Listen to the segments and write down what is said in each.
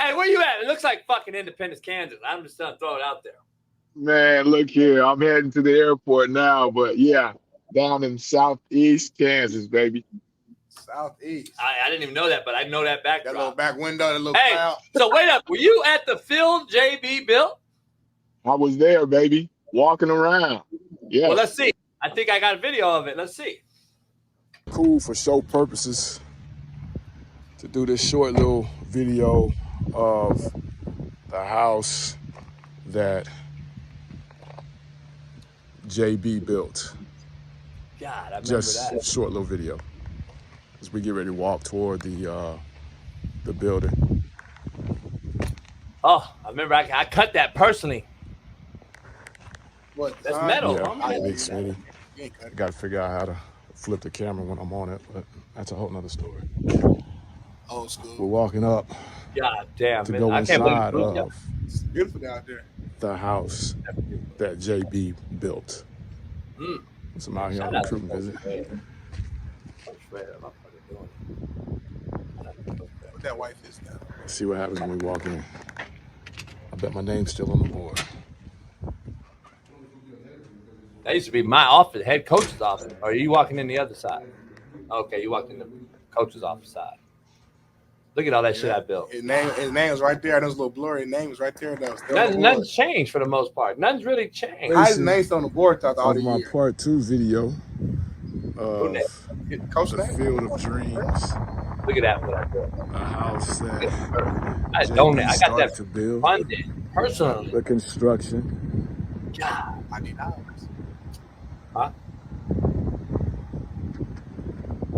Hey, where you at? It looks like fucking Independence, Kansas. I'm just gonna throw it out there. Man, look here. I'm heading to the airport now, but yeah, down in southeast Kansas, baby. Southeast. I didn't even know that, but I know that backdrop. That little back window, that little Hey, cloud. so wait up. Were you at the field JB built? I was there, baby, walking around. Yeah. Well, let's see. I think I got a video of it. Let's see. Cool for show purposes to do this short little video of the house that JB built. God, I remember Just that. short little video as we get ready to walk toward the building. Oh, I remember I cut that personally. What? That's metal. Yeah, Big Smitty. I got to figure out how to flip the camera when I'm on it, but that's a whole nother story. Old school. We're walking up God damn, to man. go I can't inside believe of It's beautiful down there. the house that JB built. So I'm out here on a recruiting visit. What that wife is now. See what happens when we walk in. I bet my name's still on the board. That used to be my office, head coach's office. Or are you walking in the other side? Okay, you walked in the coach's office side. Look at all that shit I built. His name was right there. That was a little blurry. His name was right there. That was Nothing's changed for the most part. Nothing's really changed. His name's on the board throughout all Of the my years. part 2 video of Coach the name? Field of Dreams, Look at that, what I built. a house that I JB donated. I got started that to build. funded personally. The construction. God. I need dollars. Huh?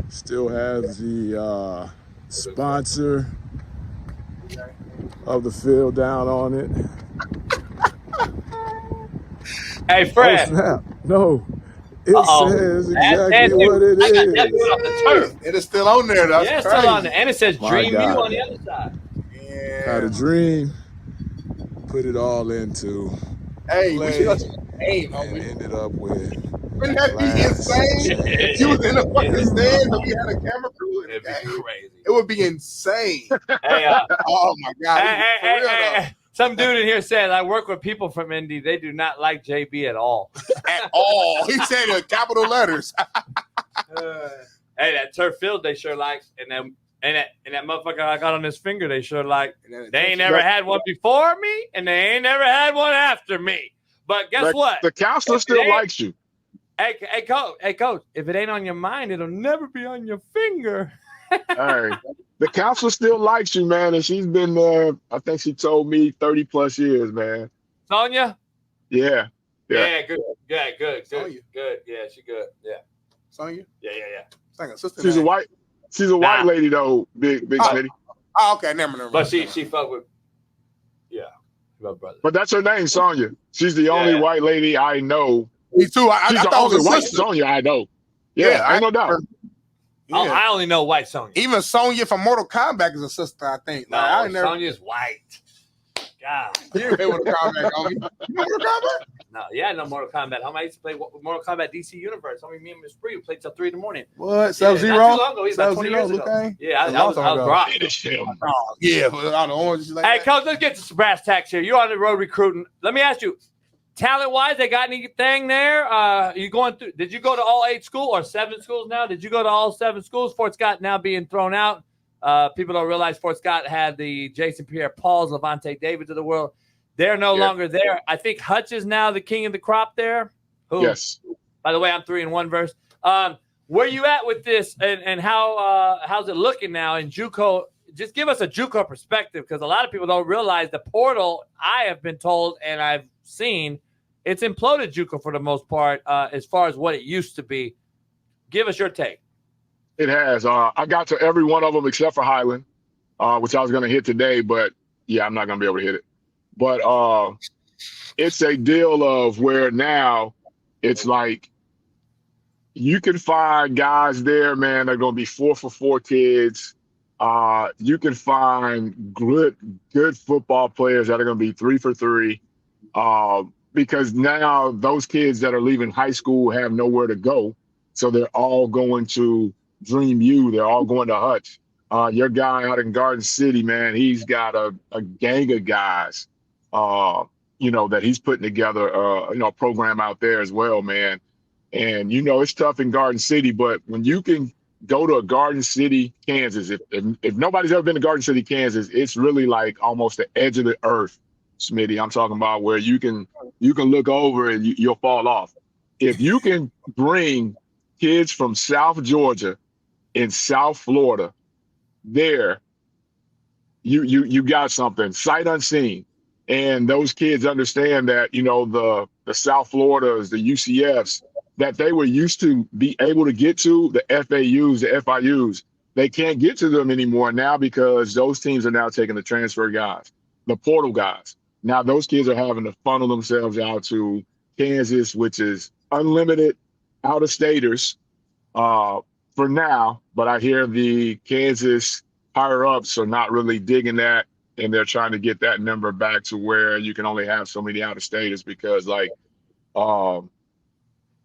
Still has the sponsor of the field down on it. Hey, Fred. Oh, snap. No. It says That's exactly what it I got that is. dude off the turf. It is still on there. That's Yeah, it's crazy. still on there. And it says My Dream You God. on the other side. Had a Yeah. dream, put it all into Hey, play, we should hey, and ended up with wouldn't that be glass. insane? If you was in a fucking stand and we had a camera crew in the It'd be game, crazy. it would be insane. Hey, Oh my god. For real, though. some dude in here said, I work with people from Indy. They do not like JB at all. At all. He said in capital letters. Hey, that turf field they sure like. And that motherfucker I got on his finger, they sure like. They ain't never had one before me, and they ain't never had one after me. But guess what? The counselor still likes you. Hey, coach, if it ain't on your mind, it'll never be on your finger. Hey, the counselor still likes you, man, and she's been there. I think she told me 30+ years, man. Sonia? Yeah. Yeah, good. Yeah, good. Sonya. Good. Yeah, she good. Yeah. Sonya? Yeah. It's like a sister. She's a name. white lady though, big Smitty. Oh, okay, never mind. But she fuck with my brother. But that's her name, Sonya. She's the only white lady I know. Me too. I She's the thought it only was a white sister. Sonya I know. Yeah, ain't no doubt. Yeah. I only know white Sonya. Even Sonya from Mortal Kombat is a sister, I think. No, Like, I never. Sonya's white. God. You ain't Mortal Kombat, homie. You know Mortal Kombat? No, yeah, I know Mortal Kombat. How I used to play Mortal Kombat DC Universe. Me and Miss Bree played till 3 a.m. What? Sub-Zero? Not too long ago. He's about 20 years ago. Okay. Yeah, I was rock. Oh, yeah, with all the oranges like Hey, that. coach, let's get to some brass tacks here. You're on the road recruiting. Let me ask you, talent-wise, they got anything there? You going through? Did you go to all 8 schools or 7 schools now? Did you go to all 7 schools? Fort Scott now being thrown out. People don't realize Fort Scott had the Jason Pierre-Pauls, Levante Davids of the world. They're no longer there. I think Hutch is now the king of the crop there. Who, Yes. by the way, I'm 3-1 verse. Where you at with this, and how's it looking now in JUCO? Just give us a JUCO perspective, because a lot of people don't realize the portal. I have been told and I've seen it's imploded JUCO for the most part, as far as what it used to be. Give us your take. It has. I got to every one of them except for Highland, which I was going to hit today, but yeah, I'm not going to be able to hit it. But it's a deal of where now it's like you can find guys there, man, that are going to be 4 for 4 kids. You can find good football players that are going to be 3 for 3. Because now those kids that are leaving high school have nowhere to go. So they're all going to Dream U. They're all going to Hutch. Your guy out in Garden City, man, he's got a gang of guys, that he's putting together, a program out there as well, man. And, it's tough in Garden City, but when you can go to a Garden City, Kansas, if nobody's ever been to Garden City, Kansas, it's really like almost the edge of the earth, Smitty. I'm talking about where you can look over and you'll fall off. If you can bring kids from South Georgia and South Florida there, you got something sight unseen. And those kids understand that, the South Floridas, the UCFs, that they were used to be able to get to, the FAUs, the FIUs, they can't get to them anymore now because those teams are now taking the transfer guys, the portal guys. Now those kids are having to funnel themselves out to Kansas, which is unlimited out-of-staters for now. But I hear the Kansas higher-ups are not really digging that, and they're trying to get that number back to where you can only have so many out-of-staters because,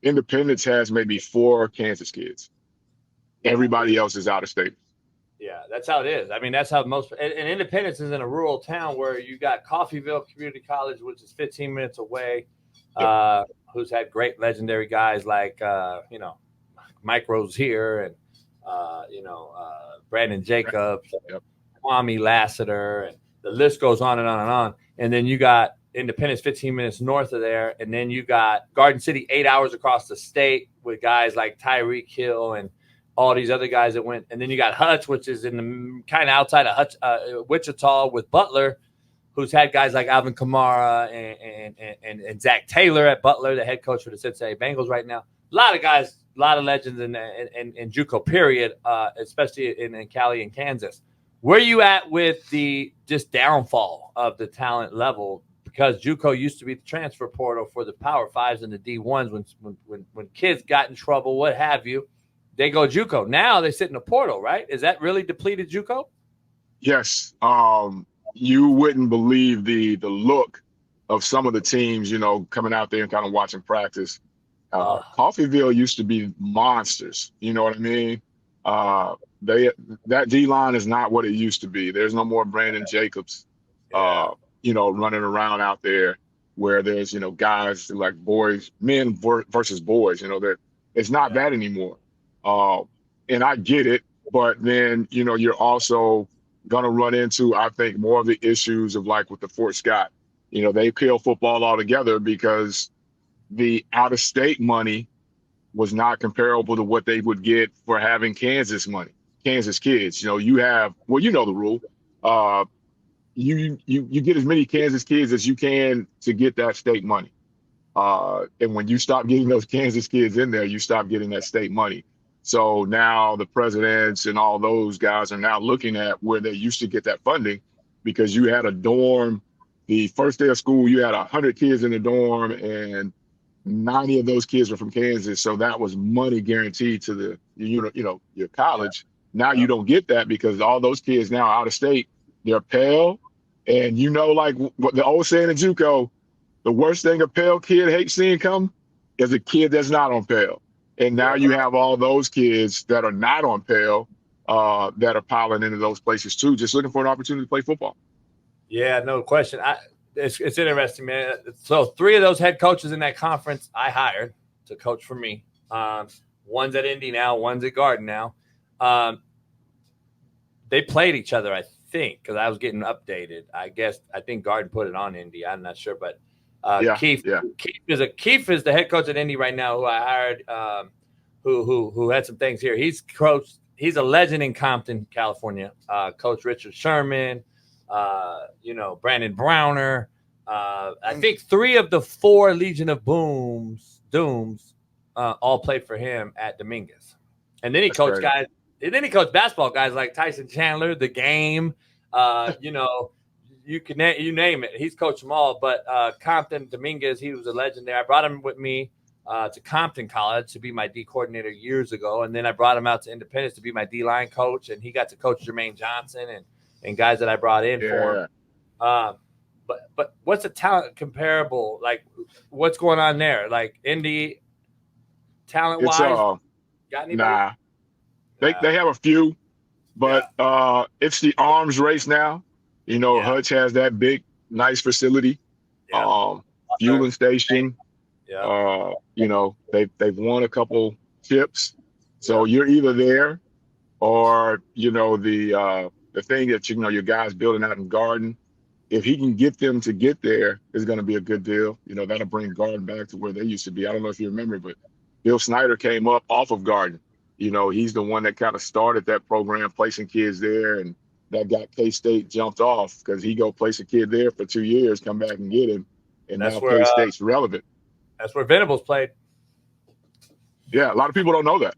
Independence has maybe 4 Kansas kids. Everybody else is out of state. Yeah, that's how it is. I mean, that's how most – and Independence is in a rural town where you got Coffeyville Community College, which is 15 minutes away, who's had great legendary guys like, Mike Rozier and, Brandon Jacobs, Kwame Lassiter, and the list goes on and on and on. And then you got Independence 15 minutes north of there, and then you got Garden City 8 hours across the state with guys like Tyreek Hill and all these other guys that went. And then you got Hutch, which is in the kind of outside of Hutch, Wichita with Butler, who's had guys like Alvin Kamara and Zach Taylor at Butler, the head coach for the Cincinnati Bengals right now. A lot of guys, a lot of legends in JUCO period, especially in Cali and Kansas. Where are you at with the just downfall of the talent level? Because JUCO used to be the transfer portal for the Power Fives and the D1s when kids got in trouble, what have you, they go JUCO. Now they sit in the portal, right? Is that really depleted JUCO? Yes. You wouldn't believe the look of some of the teams, coming out there and kind of watching practice. Coffeyville used to be monsters. You know what I mean? That D-line is not what it used to be. There's no more Brandon Jacobs. Running around out there where there's, guys like boys, men versus boys, it's not that anymore. And I get it, but then, you're also going to run into, I think, more of the issues of like with the Fort Scott, they kill football altogether because the out-of-state money was not comparable to what they would get for having Kansas money, Kansas kids. You have, the rule. You get as many Kansas kids as you can to get that state money. And when you stop getting those Kansas kids in there, you stop getting that state money. So now the presidents and all those guys are now looking at where they used to get that funding because you had a dorm. The first day of school, you had 100 kids in the dorm and 90 of those kids were from Kansas. So that was money guaranteed to your college. Now you don't get that because all those kids now out of state, they're pale. And like what the old saying in JUCO, the worst thing a pale kid hates seeing come is a kid that's not on pale. And now you have all those kids that are not on pale that are piling into those places too, just looking for an opportunity to play football. Yeah, no question. It's interesting, man. So 3 of those head coaches in that conference I hired to coach for me. One's at Indy now, one's at Garden now. They played each other, I think, because I was getting updated. I think Garden put it on Indy. I'm not sure, but Keith is the head coach at Indy right now, who I hired, who had some things here. He's a legend in Compton, California. Coach Richard Sherman, Brandon Browner. I think 3 of the 4 Legion of Dooms all played for him at Dominguez. And then he coached guys. And then he coached basketball guys like Tyson Chandler, The Game. You name it. He's coached them all. But Compton Dominguez, he was a legend there. I brought him with me to Compton College to be my D coordinator years ago, and then I brought him out to Independence to be my D line coach, and he got to coach Jermaine Johnson and guys that I brought in for him. But what's the talent comparable? Like, what's going on there? Like Indy, talent wise, got anybody? Nah. They have a few, But it's the arms race now. You know, Hutch has that big, nice facility, fueling station. Yeah. You know, they've won a couple chips. So you're either there or, you know, the thing that, you know, your guys building out in Garden, if he can get them to get there, is going to be a good deal. You know, that'll bring Garden back to where they used to be. I don't know if you remember, but Bill Snyder came up off of Garden. You know, he's the one that kind of started that program, placing kids there, and that got K-State jumped off because he go place a kid there for 2 years, come back and get him, and now K-State's relevant. That's where Venables played. Yeah, a lot of people don't know that.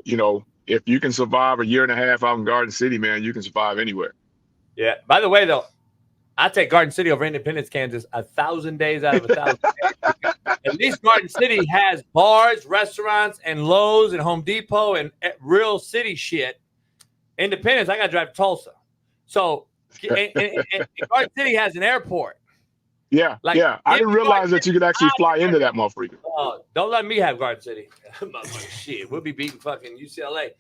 You know, if you can survive a year and a half out in Garden City, man, you can survive anywhere. Yeah. By the way, though, I take Garden City over Independence, Kansas 1,000 days out of 1,000 days. At least Garden City has bars, restaurants, and Lowe's and Home Depot and real city shit. Independence, I got to drive to Tulsa. So and Garden City has an airport. Yeah, I didn't realize that you could actually fly into that motherfucker. Don't let me have Garden City. Shit, we'll be beating fucking UCLA.